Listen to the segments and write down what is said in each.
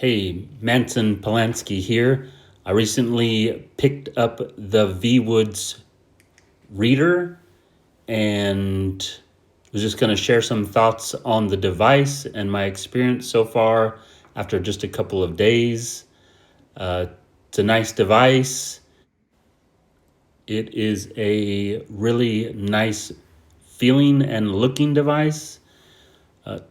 Hey, Manson Polanski here. I recently picked up the Viwoods reader and was just going to share some thoughts on the device and my experience so far after just a couple of days. It's a nice device. It is a really nice feeling and looking device.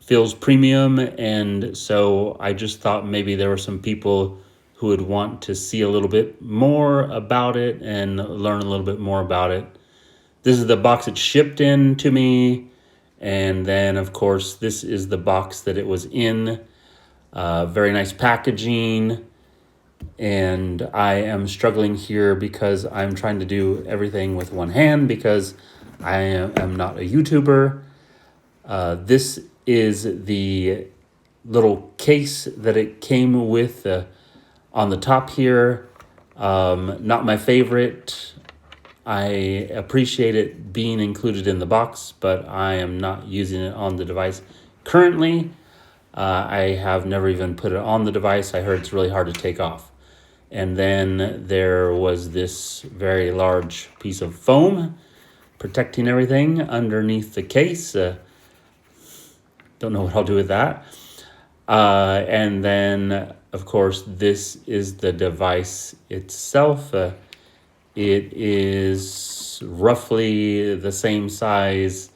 Feels premium, and so I just thought maybe there were some people who would want to see a little bit more about it and learn a little bit more about it. This is the box it shipped in to me, and then of course this is the box that it was in. Very nice packaging, and I am struggling here because I'm trying to do everything with one hand because I am not a YouTuber. This is the little case that it came with on the top here. Not my favorite. I appreciate it being included in the box, but I am not using it on the device currently. I have never even put it on the device. I heard it's really hard to take off. And then there was this very large piece of foam protecting everything underneath the case. Don't know what I'll do with that. And then, of course, this is the device itself. It is roughly the same size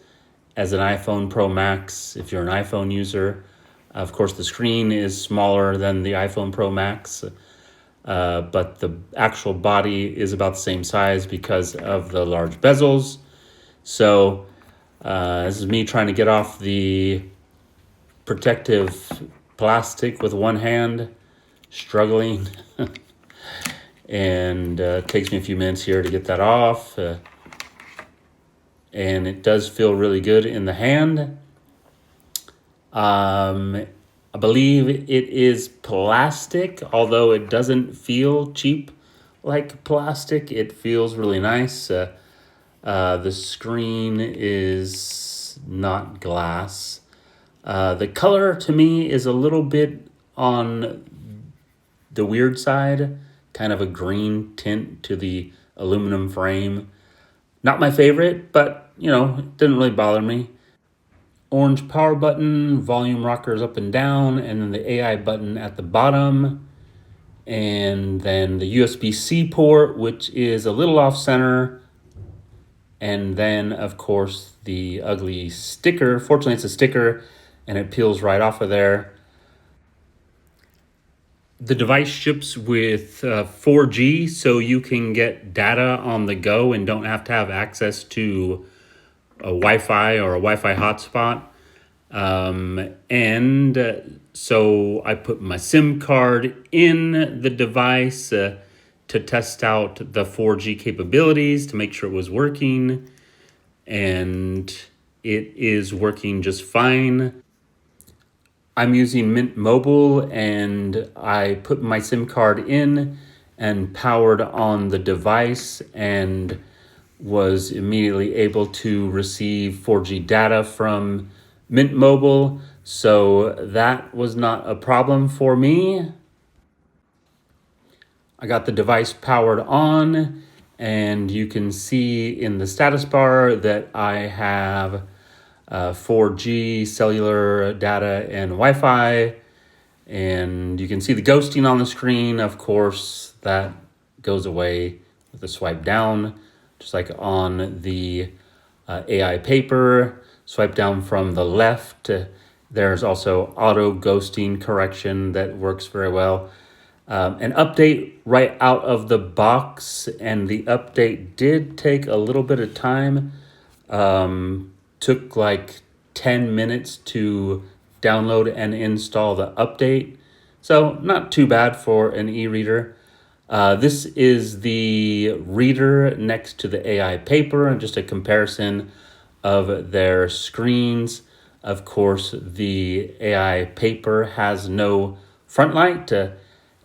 as an iPhone Pro Max if you're an iPhone user. Of course, the screen is smaller than the iPhone Pro Max, but the actual body is about the same size because of the large bezels. So this is me trying to get off the protective plastic with one hand, struggling. And it takes me a few minutes here to get that off. And it does feel really good in the hand. I believe it is plastic, although it doesn't feel cheap like plastic. It feels really nice. The screen is not glass. The color to me is a little bit on the weird side, kind of a green tint to the aluminum frame. Not my favorite, but it didn't really bother me. Orange power button, volume rockers up and down, and then the AI button at the bottom. And then the USB-C port, which is a little off center. And then, of course, the ugly sticker. Fortunately, it's a sticker, and it peels right off of there. The device ships with 4G, so you can get data on the go and don't have to have access to a Wi-Fi or a Wi-Fi hotspot. So I put my SIM card in the device to test out the 4G capabilities to make sure it was working, and it is working just fine. I'm using Mint Mobile, and I put my SIM card in and powered on the device and was immediately able to receive 4G data from Mint Mobile. So that was not a problem for me. I got the device powered on, and you can see in the status bar that I have 4G cellular data and Wi-Fi, and you can see the ghosting on the screen. Of course, that goes away with a swipe down, just like on the AiPaper. Swipe down from the left. There's also auto ghosting correction that works very well. An update right out of the box, and the update did take a little bit of time. Took like 10 minutes to download and install the update. So not too bad for an e-reader. This is the reader next to the AiPaper, and just a comparison of their screens. Of course, the AiPaper has no front light,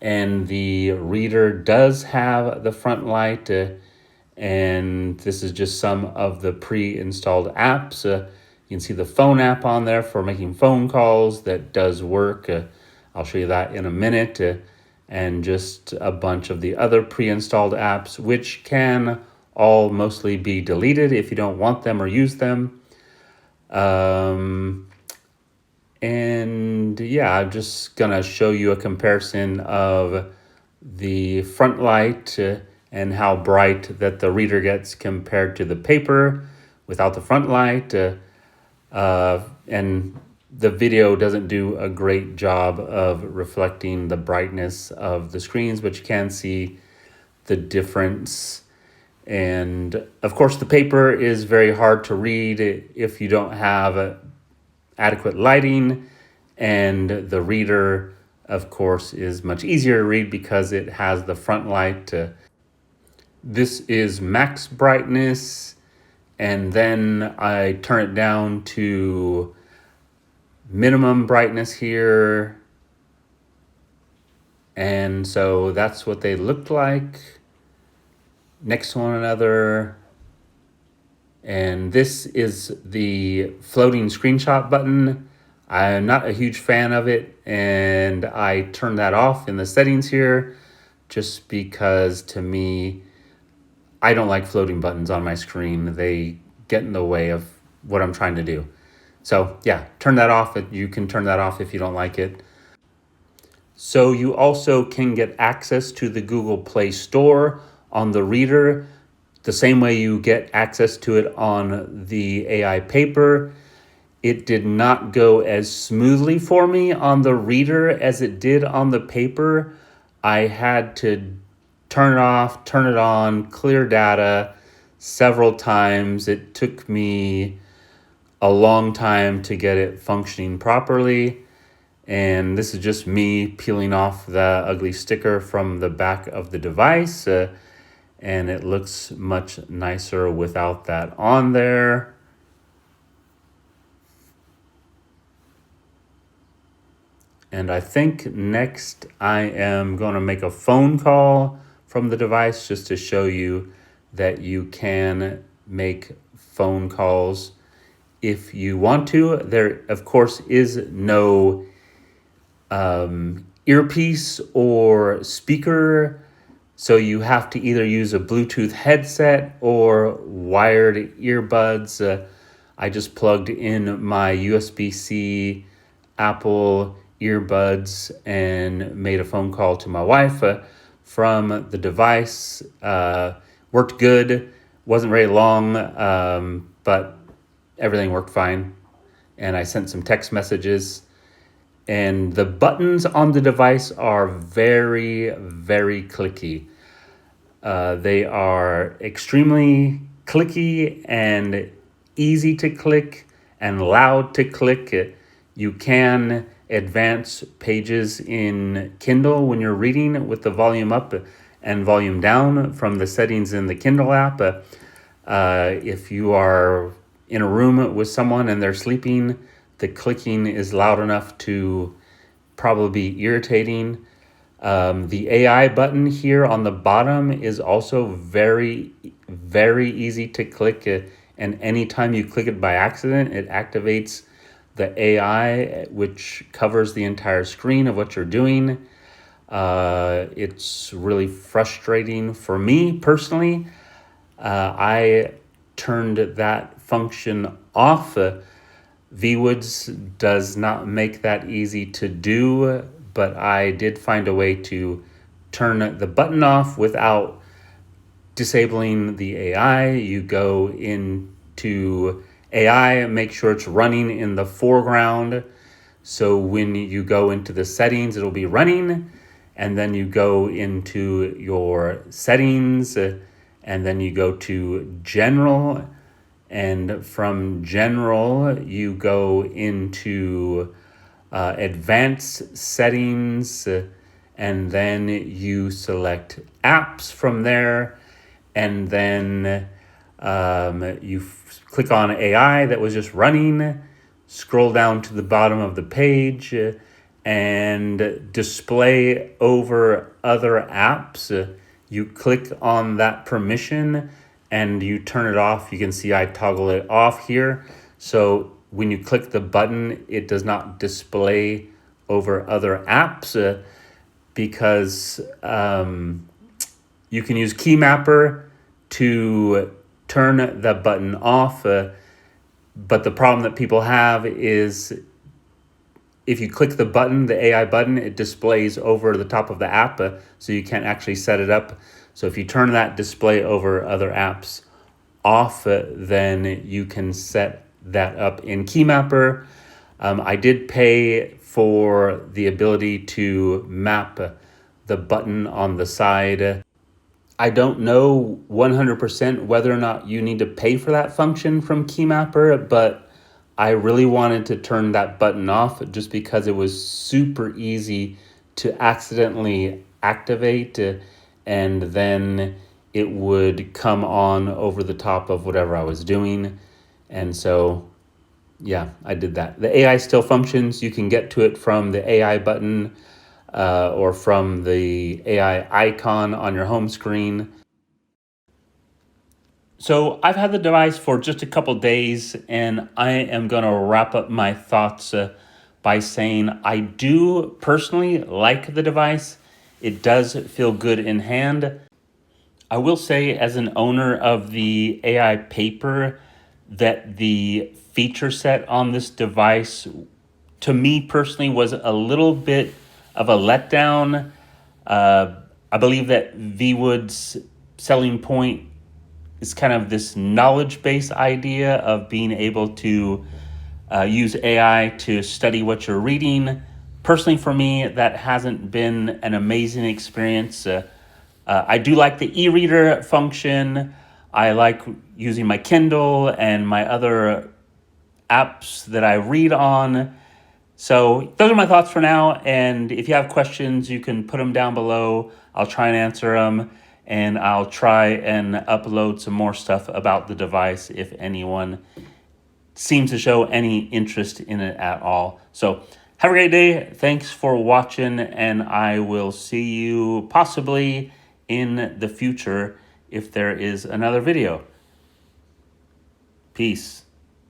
and the reader does have the front light. And this is just some of the pre-installed apps. You can see the phone app on there for making phone calls. That does work. I'll show you that in a minute, and just a bunch of the other pre-installed apps, which can all mostly be deleted if you don't want them or use them. And yeah, I'm just gonna show you a comparison of the front light and how bright that the reader gets compared to the paper without the front light. And the video doesn't do a great job of reflecting the brightness of the screens, but you can see the difference. And of course, the paper is very hard to read if you don't have adequate lighting, and the reader, of course, is much easier to read because it has the front light. This is max brightness, and then I turn it down to minimum brightness here. And so that's what they looked like next to one another. And this is the floating screenshot button. I'm not a huge fan of it, and I turned that off in the settings here just because, to me, I don't like floating buttons on my screen. They get in the way of what I'm trying to do. So yeah, turn that off. You can turn that off if you don't like it. So you also can get access to the Google Play Store on the reader, the same way you get access to it on the AiPaper. It did not go as smoothly for me on the reader as it did on the paper. I had to turn it off, turn it on, clear data several times. It took me a long time to get it functioning properly. And this is just me peeling off the ugly sticker from the back of the device. And it looks much nicer without that on there. And I think next I am going to make a phone call from the device just to show you that you can make phone calls if you want to. There, of course, is no earpiece or speaker, so you have to either use a Bluetooth headset or wired earbuds. I just plugged in my USB-C Apple earbuds and made a phone call to my wife from the device. Worked good, wasn't very long, but everything worked fine. And I sent some text messages. And the buttons on the device are very, very clicky. They are extremely clicky and easy to click and loud to click. You can advance pages in Kindle when you're reading with the volume up and volume down from the settings in the Kindle app. If you are in a room with someone and they're sleeping, the clicking is loud enough to probably be irritating. The AI button here on the bottom is also very, very easy to click. And anytime you click it by accident, it activates the AI, which covers the entire screen of what you're doing. It's really frustrating for me personally. I turned that function off. Viwoods does not make that easy to do, but I did find a way to turn the button off without disabling the AI. You go into AI, make sure it's running in the foreground. So when you go into the settings, it'll be running. And then you go into your settings, and then you go to general. And from general, you go into advanced settings, and then you select apps from there. And then you click on AI that was just running, scroll down to the bottom of the page, and display over other apps. You click on that permission and you turn it off. You can see I toggle it off here. So when you click the button, it does not display over other apps because you can use Keymapper to turn the button off. But the problem that people have is if you click the button, the AI button, it displays over the top of the app, so you can't actually set it up. So if you turn that display over other apps off, then you can set that up in Keymapper. I did pay for the ability to map the button on the side. I don't know 100% whether or not you need to pay for that function from Keymapper, but I really wanted to turn that button off just because it was super easy to accidentally activate and then it would come on over the top of whatever I was doing. And so, yeah, I did that. The AI still functions. You can get to it from the AI button or from the AI icon on your home screen. So I've had the device for just a couple days, and I am going to wrap up my thoughts by saying I do personally like the device. It does feel good in hand. I will say, as an owner of the AiPaper, that the feature set on this device, to me personally, was a little bit of a letdown. I believe that Viwoods' selling point is kind of this knowledge base idea of being able to use AI to study what you're reading. Personally, for me, that hasn't been an amazing experience. I do like the e-reader function. I like using my Kindle and my other apps that I read on. So those are my thoughts for now. And if you have questions, you can put them down below. I'll try and answer them. And I'll try and upload some more stuff about the device if anyone seems to show any interest in it at all. So have a great day. Thanks for watching. And I will see you possibly in the future if there is another video. Peace.